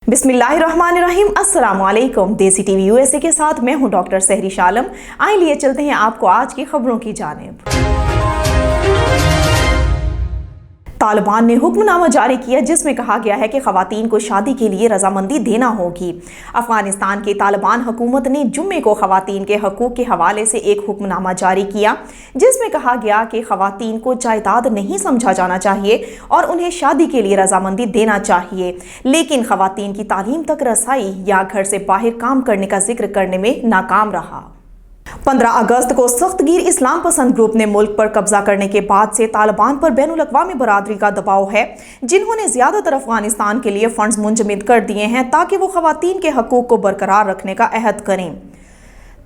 बिस्मिल्लाहिर्रहमानिर्रहीम, अस्सलामुअलैकुम। देसी टीवी यूएसए के साथ मैं हूं डॉक्टर सहरिश आलम। आइए चलते हैं आपको आज की खबरों की जानिब। तालिबान ने हुक्मनामा जारी किया जिसमें कहा गया है कि खवातीन को शादी के लिए रजामंदी देना होगी। अफगानिस्तान की तालिबान हुकूमत ने जुम्मे को खवातीन के हकूक के हवाले से एक हुक्मनामा जारी किया जिसमें कहा गया कि खवातीन को जायदाद नहीं समझा जाना चाहिए और उन्हें शादी के लिए रजामंदी देना चाहिए, लेकिन खवातीन की तालीम तक रसाई या घर से बाहर काम करने का जिक्र करने में नाकाम रहा। 15 अगस्त को सख्तगीर इस्लाम पसंद ग्रुप ने मुल्क पर कब्जा करने के बाद से तालिबान पर बैनुल-अक़वामी बरादरी का दबाव है, जिन्होंने ज्यादातर अफगानिस्तान के लिए फंड्स मुंजमद कर दिए हैं ताकि वो खवातीन के हकूक को बरकरार रखने का अहद करें।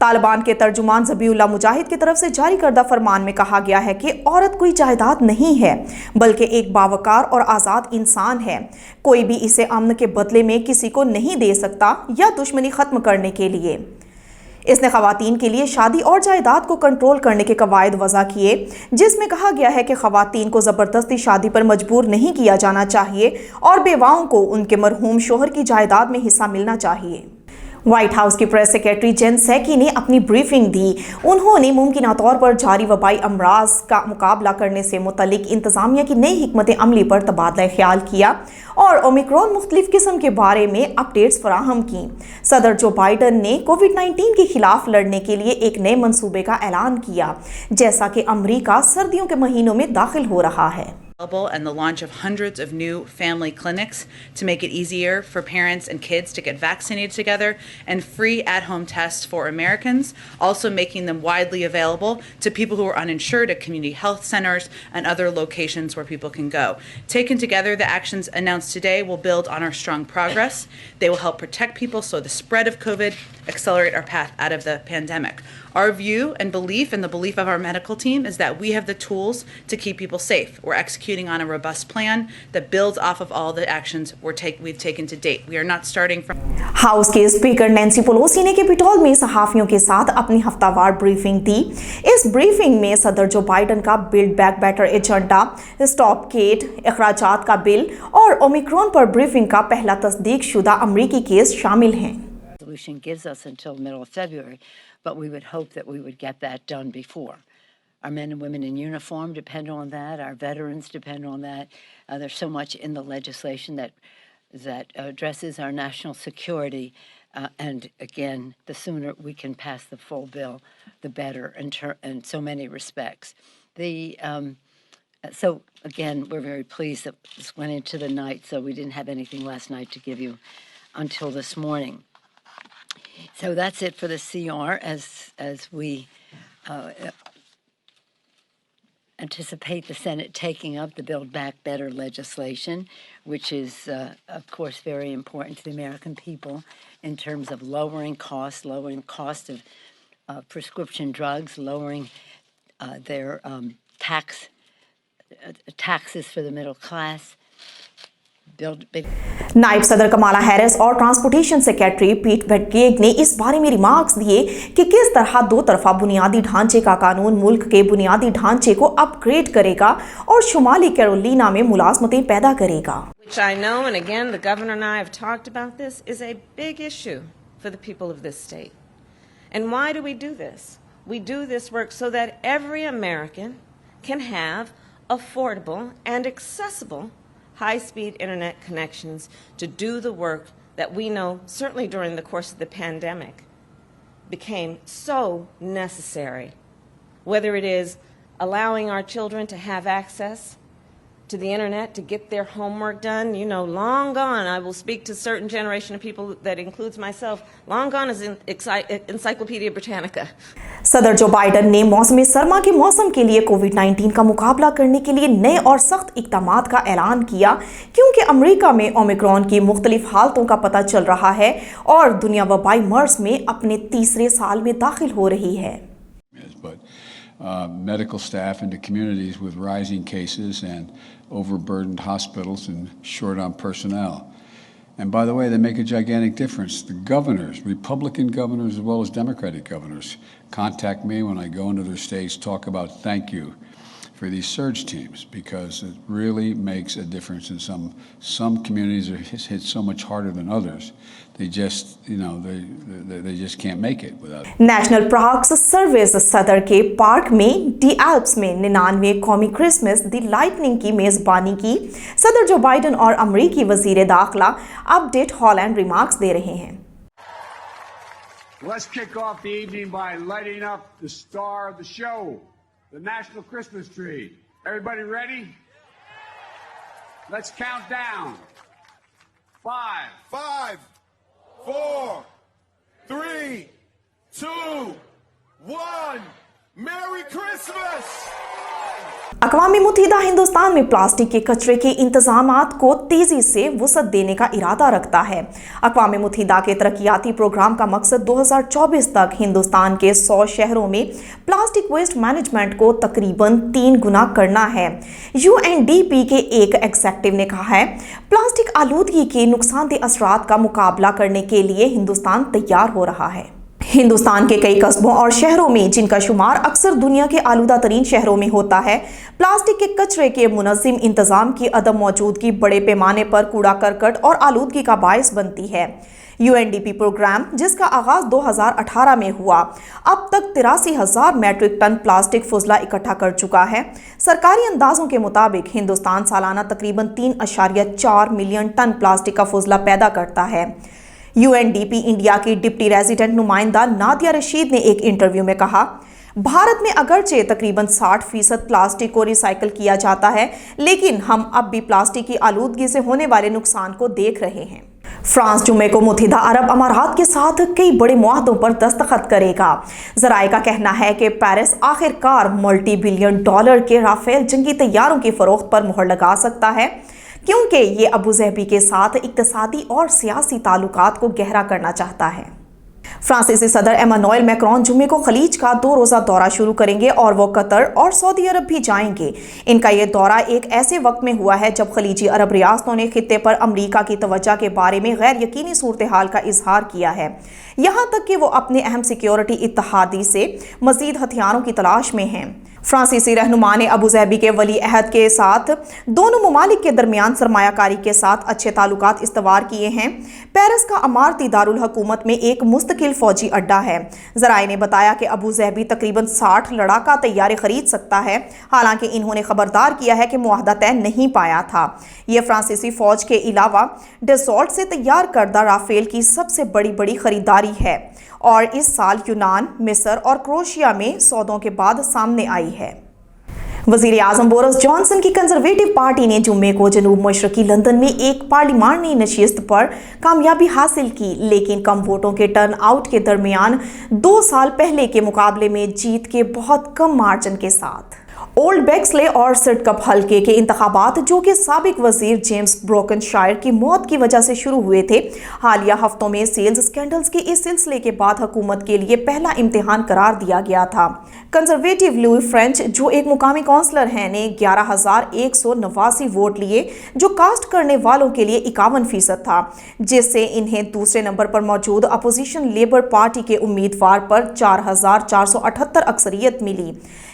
तालिबान के तर्जुमान ज़बीउल्लाह मुजाहिद की तरफ से जारी करदा फरमान में कहा गया है कि औरत कोई जायदाद नहीं है बल्कि एक बावकार और आज़ाद इंसान है। कोई भी इसे अमन के बदले में किसी को नहीं दे सकता या दुश्मनी खत्म करने के लिए। इसने खवातीन के लिए शादी और जायदाद को कंट्रोल करने के कवायद वज़ा किए जिसमें कहा गया है कि खवातीन को ज़बरदस्ती शादी पर मजबूर नहीं किया जाना चाहिए और बेवाओं को उनके मरहूम शोहर की जायदाद में हिस्सा मिलना चाहिए। व्हाइट हाउस की प्रेस सेक्रेटरी जेन सैकी ने अपनी ब्रीफिंग दी। उन्होंने मुमकिन तौर पर जारी वबाई अमराज का मुकाबला करने से मुतल्लिक इंतजामिया की नई हिकमत अमली पर तबादला ख्याल किया और ओमिक्रॉन मुख्तलिफ किस्म के बारे में अपडेट्स फराहम की। सदर जो बाइडन ने कोविड-19 के खिलाफ लड़ने के लिए एक नए मंसूबे का ऐलान किया, जैसा कि अमरीका सर्दियों के महीनों में दाखिल हो रहा है। And the launch of hundreds of new family clinics to make it easier for parents and kids to get vaccinated together, and free at-home tests for Americans, also making them widely available to people who are uninsured at community health centers and other locations where people can go. Taken together, the actions announced today will build on our strong progress. They will help protect people, slow the spread of COVID, accelerate our path out of the pandemic. Our view and belief, and the belief of our medical team, is that we have the tools to keep people safe. We're executing on a robust plan that builds off of all the actions we've taken to date. We are not starting from... house के speaker Nancy Pelosi ने Capitol में सहाफियों के साथ अपनी हफ्तावार briefing दी। इस briefing में सदर जो बाइडन का build back better agenda, stopgap, अखराजात का बिल और ओमिक्रॉन पर ब्रीफिंग का पहला तस्दीक शुदा अमरीकी केस शामिल हैं। Resolution gives us until middle of February, but we would hope that we would get that done before. Our men and women in uniform depend on that. Our veterans depend on that. There's so much in the legislation that addresses our national security. And again, the sooner we can pass the full bill, the better in so many respects. So again, we're very pleased that this went into the night, so we didn't have anything last night to give you until this morning. So that's it for the CR as we anticipate the Senate taking up the Build Back Better legislation, which is, of course, very important to the American people in terms of lowering cost of prescription drugs, lowering their taxes for the middle class. नायब सदर Kamala Harris और transportation secretary पीट बुटिजेग ने इस बारे में remarks दिए कि किस तरह दो तरफा बुनियादी ढांचे का कानून मुल्क के बुनियादी ढांचे को अपग्रेड करेगा और शुमाली कैरोलिना में मुलाजमतें पैदा करेगा। Which I know, and again, the governor and I have talked about this, is a big issue for the people of this state. And why do we do this? We do this work so that every American can have affordable and accessible high-speed internet connections to do the work that we know, certainly during the course of the pandemic, became so necessary. Whether it is allowing our children to have access to the internet to get their homework done, long gone, I will speak to a certain generation of people that includes myself, long gone is Encyclopedia Britannica. सदर जो Biden ने मौसम सरमा के मौसम के लिए कोविड-19 का मुकाबला करने के लिए नए और सख्त इक़दामात का ऐलान किया, क्योंकि अमेरिका में ओमिक्रॉन की मुख्तलिफ हालतों का पता चल रहा है और दुनिया वबाई मर्ज में अपने तीसरे साल में दाखिल हो रही है। Medical staff into communities with rising cases and overburdened hospitals and short on personnel. And by the way, they make a gigantic difference. The governors, Republican governors as well as Democratic governors, contact me when I go into their states, talk about thank you for these surge teams, because it really makes a difference in some communities are hit so much harder than others. They just, they just can't make it without it. National parks service सदर के park में D Alps में 99वें कौमी Christmas दी lightning की मेजबानी की। सदर जो बाइडन और अमरीकी वजीर दाखिला अपडेट हॉलैंड रिमार्क्स दे रहे हैं। Let's kick off the evening by lighting up the star of the show, the National Christmas Tree. Everybody ready? Let's count down. 5, 4, 3, 2, 1. Merry Christmas! अक़वाम मुत्तहिदा Hindustan में प्लास्टिक के कचरे के इंतजामात को तेजी से वुसअत देने का इरादा रखता है। अक़वाम मुत्तहिदा के तरक्याती प्रोग्राम का मकसद 2024 तक हिंदुस्तान के 100 शहरों में प्लास्टिक वेस्ट मैनेजमेंट को तकरीबन 3 गुना करना है। UNDP के एक एग्जेक्टिव ने कहा है, प्लास्टिक आलूदगी के नुकसानदेह असरात का मुकाबला करने के लिए हिंदुस्तान तैयार हो रहा है। हिंदुस्तान के कई कस्बों और शहरों में, जिनका शुमार अक्सर दुनिया के आलूदा तरीन शहरों में होता है, प्लास्टिक के कचरे के मुनज़्ज़म इंतजाम की अदम मौजूदगी बड़े पैमाने पर कूड़ा करकट और आलूदगी का बायस बनती है। UNDP प्रोग्राम, जिसका आगाज 2018 में हुआ, अब तक 83,000 मैट्रिक टन प्लास्टिक फुजला इकट्ठा कर चुका है। सरकारी अंदाजों के मुताबिक हिंदुस्तान सालाना तकरीबन 3.4 मिलियन टन प्लास्टिक का फुजला पैदा करता है। UNDP इंडिया की डिप्टी रेजिडेंट नुमाइंदा नादिया रशीद ने एक इंटरव्यू में कहा, भारत में अगरचे तकरीबन 60% प्लास्टिक को रिसाइकल किया जाता है, लेकिन हम अब भी प्लास्टिक की आलूदगी से होने वाले नुकसान को देख रहे हैं। फ्रांस जुमे को मुत्तहिदा अरब अमारात के साथ कई बड़े मुआहदों पर दस्तखत करेगा। ज़राए का कहना है कि पेरिस आखिरकार मल्टी बिलियन डॉलर के राफेल जंगी तैयारों की फरोख्त पर मुहर लगा सकता है, क्योंकि ये अबू ज़हबी के साथ इक्तिसादी और सियासी ताल्लुकात को गहरा करना चाहता है। फ्रांसीसी सदर एमानुएल मैक्रोन जुमे को खलीज का 2 रोज़ा दौरा शुरू करेंगे और वो कतर और सऊदी अरब भी जाएंगे। इनका ये दौरा एक ऐसे वक्त में हुआ है जब खलीजी अरब रियासतों ने खित्ते पर अमरीका की तवज्जो के बारे में गैर यकीनी सूरत हाल का इजहार किया है, यहाँ तक कि वो अपने अहम सिक्योरिटी इत्तहादी से मजीद हथियारों की तलाश में हैं। फ्रांसीसी रहनुमा ने अबू ज़हबी के वली अहद के साथ दोनों ममालिक के दरमियान सरमायाकारी के साथ अच्छे ताल्लुकात इस्तवार किए हैं। पेरिस का अमारती दारुल हुकूमत में एक मुस्तकिल फौजी अड्डा है। ज़राए ने बताया कि अबू ज़हबी तकरीबन 60 लड़ाका तैयारे खरीद सकता है, हालांकि इन्होंने खबरदार किया है कि मुआहदा तय नहीं पाया था। यह फ्रांसीसी फौज के अलावा डसॉल्ट से तैयार करदा राफेल की सबसे बड़ी खरीदारी है और इस साल यूनान, मिस्र और क्रोएशिया में सौदों के बाद सामने आई है। वज़ीर आज़म बोरिस जॉनसन की कंजरवेटिव पार्टी ने जुम्मे को जनूब मशरकी लंदन में एक पार्लिमानी नशिस्त पर कामयाबी हासिल की, लेकिन कम वोटों के टर्न आउट के दरमियान 2 साल पहले के मुकाबले में जीत के बहुत कम मार्जिन के साथ। ओल्ड बेक्सले और सिडकप हल्के के इंतखाबात, जो कि साबिक वजीर जेम्स ब्रोकनशायर की मौत की वजह से शुरू हुए थे, हालिया हफ्तों में सेल्स स्कैंडल्स के इस सिलसिले के बाद हुकूमत के लिए पहला इम्तिहान करार दिया गया था। कंजर्वेटिव लुई फ्रेंच, जो एक मुकामी काउंसलर हैं, ने 11,189 वोट लिए, जो कास्ट करने वालों के लिए 51% था, जिससे इन्हें दूसरे नंबर पर मौजूद अपोजिशन लेबर पार्टी के उम्मीदवार पर 4,478 अक्सरियत मिली,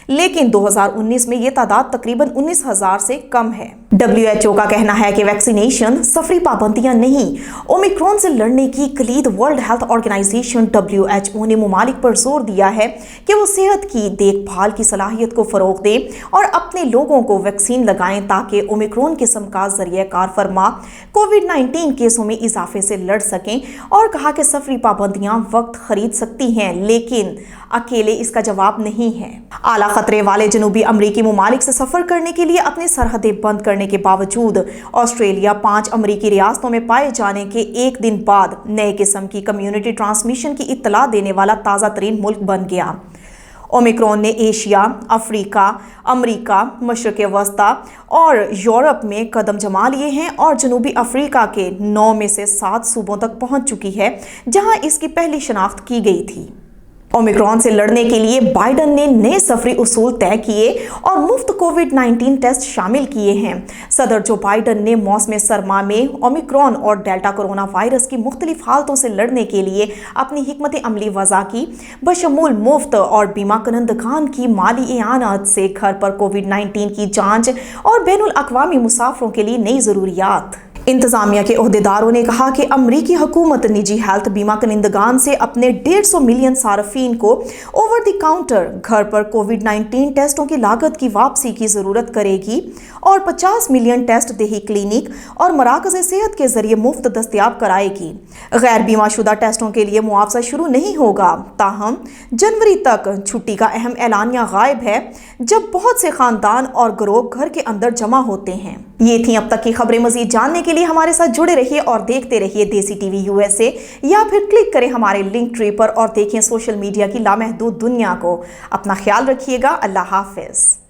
लेकिन 2019 में ये तादाद तकरीबन 19,000 से कम है। WHO का कहना है कि वैक्सीनेशन, सफरी पाबंदियां नहीं, ओमिक्रॉन से लड़ने की कलीद वर्ल्ड हेल्थ ऑर्गेनाइजेशन WHO ने मुमालिक पर जोर दिया है कि वो सेहत की देखभाल की सलाहियत को फरोग दें और अपने लोगों को वैक्सीन लगाएं ताकि ओमिक्रॉन किस्म का जरिए कार फरमा कोविड-19 केसों में इजाफे से लड़ सकें, और कहा कि सफरी पाबंदियां वक्त खरीद सकती हैं, लेकिन अकेले इसका जवाब नहीं है। आला खतरे वाले जनूबी अमरीकी मुमालिक से सफर करने के लिए अपनी सरहदें बंद करने के बावजूद ऑस्ट्रेलिया 5 अमरीकी रियासतों में पाए जाने के एक दिन बाद नए किस्म की कम्युनिटी ट्रांसमिशन की इत्तला देने वाला ताज़ा तरीन मुल्क बन गया। ओमिक्रॉन ने एशिया, अफ्रीका, अमरीका, मशरक़ वस्ता और यूरोप में कदम जमा लिए हैं और जनूबी अफ्रीका के 9 में से 7 सूबों तक पहुंच चुकी है, जहां इसकी पहली शनाख्त की गई थी। ओमिक्रॉन से लड़ने के लिए बाइडन ने नए सफरी उसूल तय किए और मुफ्त कोविड-19 टेस्ट शामिल किए हैं। सदर जो बाइडन ने मौसम सरमा में ओमिक्रॉन और डेल्टा कोरोना वायरस की मुख्तलिफ हालतों से लड़ने के लिए अपनी हिकमत अमली वज़ा की, बशमूल मुफ्त और बीमा कंदगान की माली इआनत से घर पर कोविड-19 की जांच और बैनुल अक़वामी मुसाफरों के लिए नई ज़रूरियात। इंतजामिया के ओहदेदारों ने कहा कि अमरीकी हुकूमत निजी हेल्थ बीमा कंदगान से अपने 150 मिलियन सार्फिन को ओवर द काउंटर घर पर कोविड-19 टेस्टों की लागत की वापसी की ज़रूरत करेगी और 50 मिलियन टेस्ट देही क्लिनिक और मराकज़ सेहत के जरिए मुफ्त दस्तयाब कराएगी। गैर बीमाशुदा टेस्टों के लिए मुआवजा शुरू नहीं होगा, ताहम जनवरी तक छुट्टी का अहम ऐलानिया गायब है, जब बहुत से खानदान और गिरोह घर के अंदर जमा होते हैं। ये थी अब तक की खबरें। मजीद जानने के लिए हमारे साथ जुड़े रहिए और देखते रहिए देसी टीवी USA, या फिर क्लिक करें हमारे लिंक ट्री पर और देखें सोशल मीडिया की लामहदूद दुनिया को। अपना ख्याल रखिएगा। अल्लाह हाफिज।